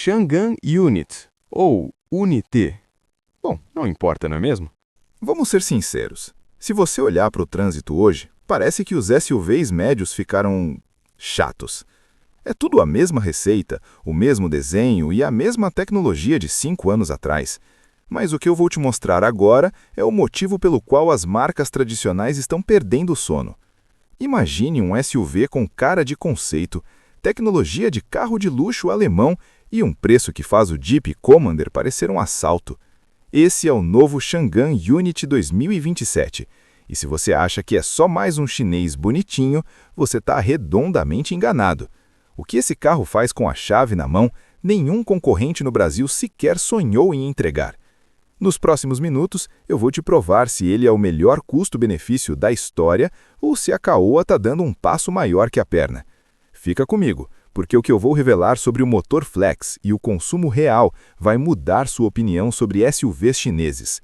Chang'an Unit, ou UNI-T. Bom, não importa, não é mesmo? Vamos ser sinceros. Se você olhar para o trânsito hoje, parece que os SUVs médios ficaram chatos. É tudo a mesma receita, o mesmo desenho e a mesma tecnologia de 5 anos atrás. Mas o que eu vou te mostrar agora é o motivo pelo qual as marcas tradicionais estão perdendo o sono. Imagine um SUV com cara de conceito, tecnologia de carro de luxo alemão e um preço que faz o Jeep Commander parecer um assalto. Esse é o novo Chang'an Unit 2027. E se você acha que é só mais um chinês bonitinho, você está redondamente enganado. O que esse carro faz com a chave na mão, nenhum concorrente no Brasil sequer sonhou em entregar. Nos próximos minutos, eu vou te provar se ele é o melhor custo-benefício da história ou se a Caoa está dando um passo maior que a perna. Fica comigo, porque o que eu vou revelar sobre o motor Flex e o consumo real vai mudar sua opinião sobre SUVs chineses.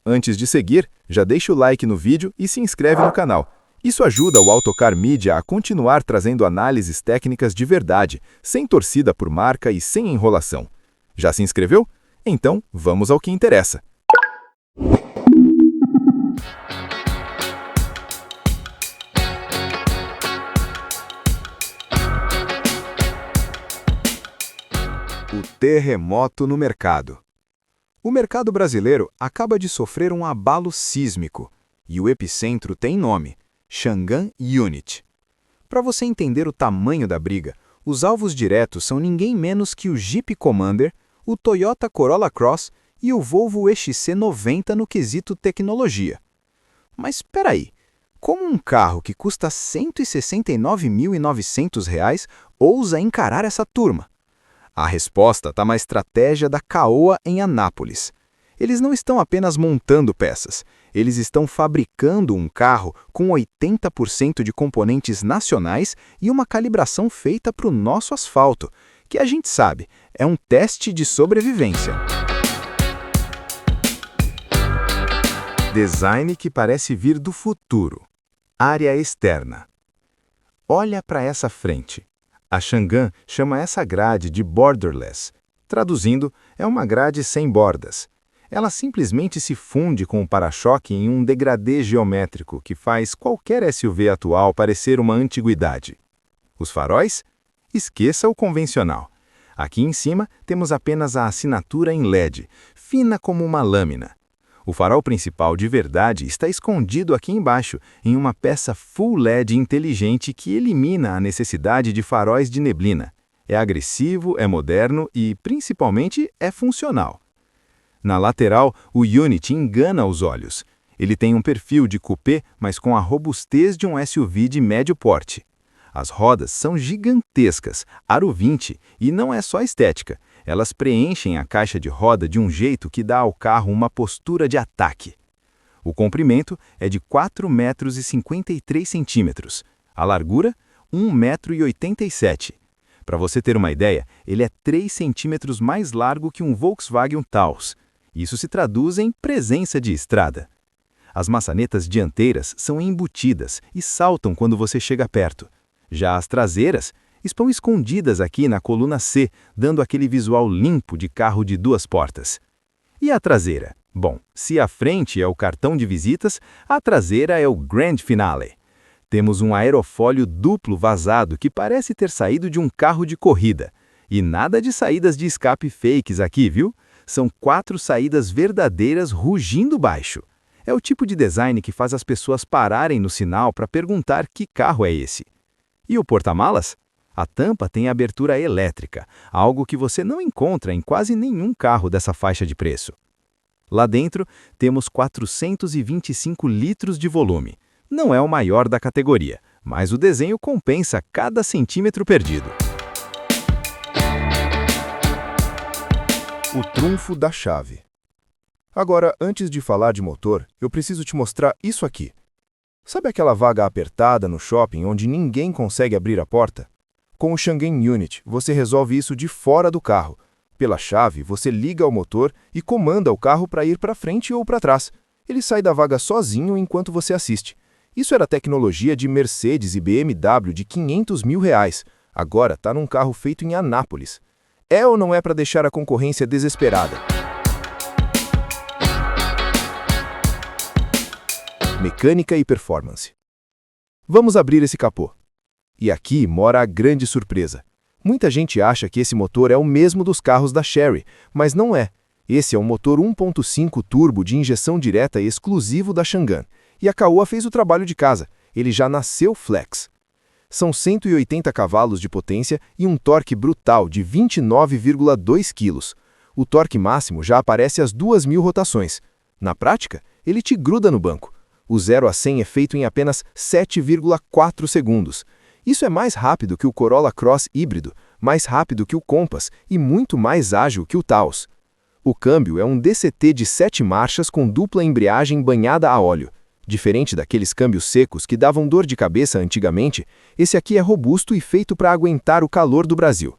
Antes de seguir, já deixa o like no vídeo e se inscreve no canal. Isso ajuda o Autocar Media a continuar trazendo análises técnicas de verdade, sem torcida por marca e sem enrolação. Já se inscreveu? Então, vamos ao que interessa. O terremoto no mercado. O mercado brasileiro acaba de sofrer um abalo sísmico, e o epicentro tem nome: Chang'an Unit. Para você entender o tamanho da briga, os alvos diretos são ninguém menos que o Jeep Commander, o Toyota Corolla Cross e o Volvo XC90 no quesito tecnologia. Mas espera aí, como um carro que custa R$ 169.900 ousa encarar essa turma? A resposta está na estratégia da Caoa em Anápolis. Eles não estão apenas montando peças, eles estão fabricando um carro com 80% de componentes nacionais e uma calibração feita para o nosso asfalto, que a gente sabe, é um teste de sobrevivência. Design que parece vir do futuro. Área externa. Olha para essa frente. A Chang'an chama essa grade de borderless. Traduzindo, é uma grade sem bordas. Ela simplesmente se funde com o para-choque em um degradê geométrico que faz qualquer SUV atual parecer uma antiguidade. Os faróis? Esqueça o convencional. Aqui em cima temos apenas a assinatura em LED, fina como uma lâmina. O farol principal de verdade está escondido aqui embaixo, em uma peça Full LED inteligente que elimina a necessidade de faróis de neblina. É agressivo, é moderno e, principalmente, é funcional. Na lateral, o Unit engana os olhos. Ele tem um perfil de coupé, mas com a robustez de um SUV de médio porte. As rodas são gigantescas, aro 20, e não é só estética. Elas preenchem a caixa de roda de um jeito que dá ao carro uma postura de ataque. O comprimento é de 4,53 metros. A largura, 1,87 m. Para você ter uma ideia, ele é 3 centímetros mais largo que um Volkswagen Taos. Isso se traduz em presença de estrada. As maçanetas dianteiras são embutidas e saltam quando você chega perto. Já as traseiras estão escondidas aqui na coluna C, dando aquele visual limpo de carro de 2 portas. E a traseira? Bom, se a frente é o cartão de visitas, a traseira é o grand finale. Temos um aerofólio duplo vazado que parece ter saído de um carro de corrida. E nada de saídas de escape fakes aqui, viu? São 4 saídas verdadeiras rugindo baixo. É o tipo de design que faz as pessoas pararem no sinal para perguntar que carro é esse. E o porta-malas? A tampa tem abertura elétrica, algo que você não encontra em quase nenhum carro dessa faixa de preço. Lá dentro, temos 425 litros de volume. Não é o maior da categoria, mas o desenho compensa cada centímetro perdido. O trunfo da chave. Agora, antes de falar de motor, eu preciso te mostrar isso aqui. Sabe aquela vaga apertada no shopping onde ninguém consegue abrir a porta? Com o Chang'an Unit, você resolve isso de fora do carro. Pela chave, você liga o motor e comanda o carro para ir para frente ou para trás. Ele sai da vaga sozinho enquanto você assiste. Isso era tecnologia de Mercedes e BMW de R$ 500 mil. Agora está num carro feito em Anápolis. É ou não é para deixar a concorrência desesperada? Mecânica e performance. Vamos abrir esse capô. E aqui mora a grande surpresa. Muita gente acha que esse motor é o mesmo dos carros da Chery, mas não é. Esse é um motor 1.5 turbo de injeção direta exclusivo da Changan. E a Caoa fez o trabalho de casa. Ele já nasceu flex. São 180 cavalos de potência e um torque brutal de 29,2 kg. O torque máximo já aparece às 2.000 rotações. Na prática, ele te gruda no banco. O 0 a 100 é feito em apenas 7,4 segundos. Isso é mais rápido que o Corolla Cross híbrido, mais rápido que o Compass e muito mais ágil que o Taos. O câmbio é um DCT de 7 marchas com dupla embreagem banhada a óleo. Diferente daqueles câmbios secos que davam dor de cabeça antigamente, esse aqui é robusto e feito para aguentar o calor do Brasil.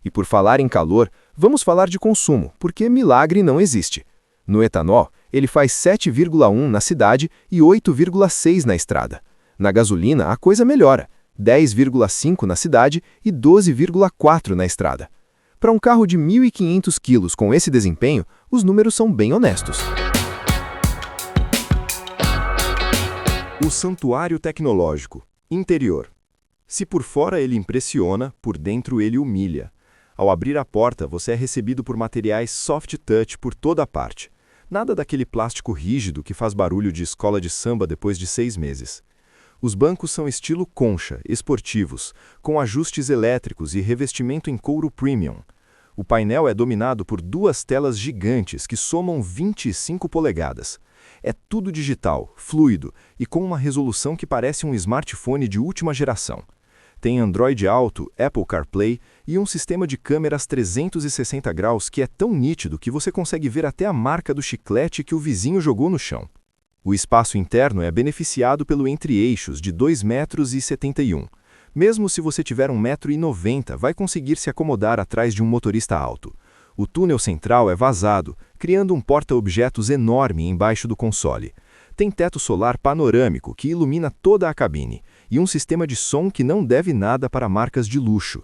E por falar em calor, vamos falar de consumo, porque milagre não existe. No etanol, ele faz 7,1 na cidade e 8,6 na estrada. Na gasolina, a coisa melhora, 10,5 na cidade e 12,4 na estrada. Para um carro de 1.500 quilos com esse desempenho, os números são bem honestos. O santuário tecnológico. Interior. Se por fora ele impressiona, por dentro ele humilha. Ao abrir a porta, você é recebido por materiais soft touch por toda a parte. Nada daquele plástico rígido que faz barulho de escola de samba depois de 6 meses. Os bancos são estilo concha, esportivos, com ajustes elétricos e revestimento em couro premium. O painel é dominado por 2 telas gigantes que somam 25 polegadas. É tudo digital, fluido e com uma resolução que parece um smartphone de última geração. Tem Android Auto, Apple CarPlay e um sistema de câmeras 360 graus que é tão nítido que você consegue ver até a marca do chiclete que o vizinho jogou no chão. O espaço interno é beneficiado pelo entre-eixos de 2,71 m. Mesmo se você tiver 1,90 m, vai conseguir se acomodar atrás de um motorista alto. O túnel central é vazado, criando um porta-objetos enorme embaixo do console. Tem teto solar panorâmico que ilumina toda a cabine e um sistema de som que não deve nada para marcas de luxo.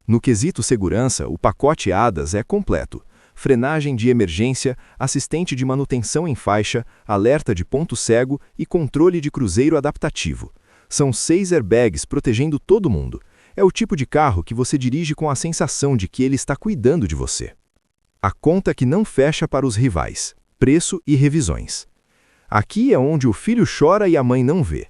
No quesito segurança, o pacote ADAS é completo. Frenagem de emergência, assistente de manutenção em faixa, alerta de ponto cego e controle de cruzeiro adaptativo. São 6 airbags protegendo todo mundo. É o tipo de carro que você dirige com a sensação de que ele está cuidando de você. A conta que não fecha para os rivais. Preço e revisões. Aqui é onde o filho chora e a mãe não vê.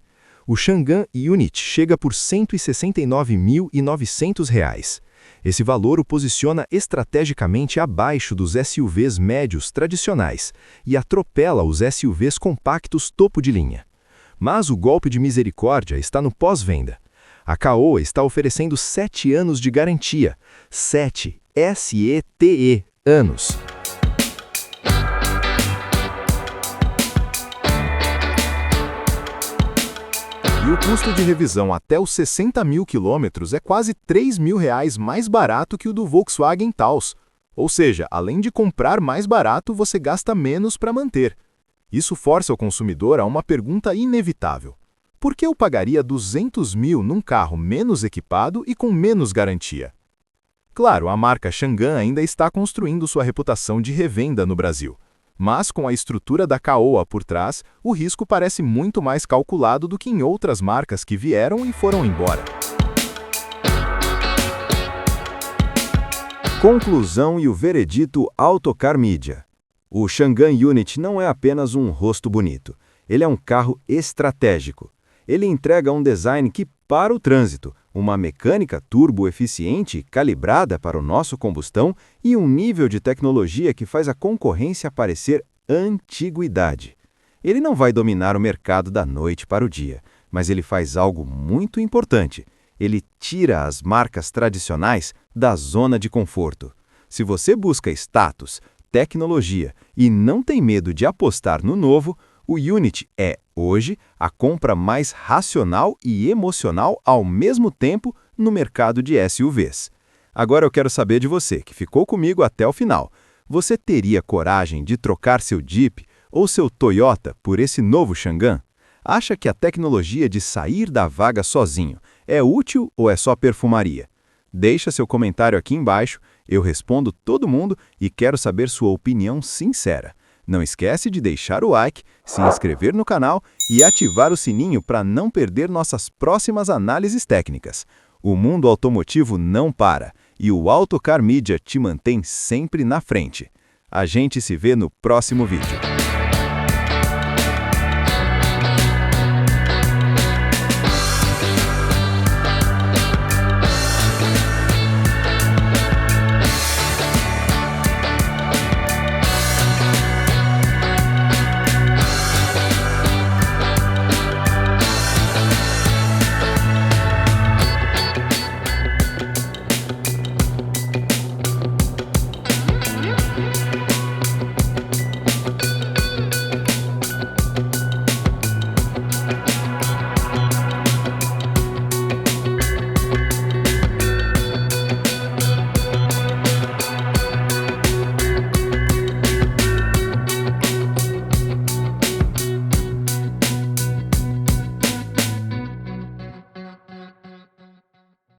O Changan Unit chega por R$ 169.900. Esse valor o posiciona estrategicamente abaixo dos SUVs médios tradicionais e atropela os SUVs compactos topo de linha. Mas o golpe de misericórdia está no pós-venda. A Caoa está oferecendo 7 anos de garantia. 7, S-E-T-E, anos. E o custo de revisão até os 60.000 quilômetros é quase R$ 3.000 mais barato que o do Volkswagen Taos. Ou seja, além de comprar mais barato, você gasta menos para manter. Isso força o consumidor a uma pergunta inevitável. Por que eu pagaria 200 mil num carro menos equipado e com menos garantia? Claro, a marca Changan ainda está construindo sua reputação de revenda no Brasil. Mas com a estrutura da Caoa por trás, o risco parece muito mais calculado do que em outras marcas que vieram e foram embora. Conclusão e o veredito Autocar Media. O Changan Unit não é apenas um rosto bonito. Ele é um carro estratégico. Ele entrega um design que para o trânsito, uma mecânica turbo-eficiente calibrada para o nosso combustão e um nível de tecnologia que faz a concorrência parecer antiguidade. Ele não vai dominar o mercado da noite para o dia, mas ele faz algo muito importante. Ele tira as marcas tradicionais da zona de conforto. Se você busca status, tecnologia e não tem medo de apostar no novo, o Unit é, hoje, a compra mais racional e emocional ao mesmo tempo no mercado de SUVs. Agora eu quero saber de você, que ficou comigo até o final. Você teria coragem de trocar seu Jeep ou seu Toyota por esse novo Changan? Acha que a tecnologia de sair da vaga sozinho é útil ou é só perfumaria? Deixa seu comentário aqui embaixo Eu respondo todo mundo e quero saber sua opinião sincera. Não esquece de deixar o like, se inscrever no canal e ativar o sininho para não perder nossas próximas análises técnicas. O mundo automotivo não para e o Autocar Media te mantém sempre na frente. A gente se vê no próximo vídeo.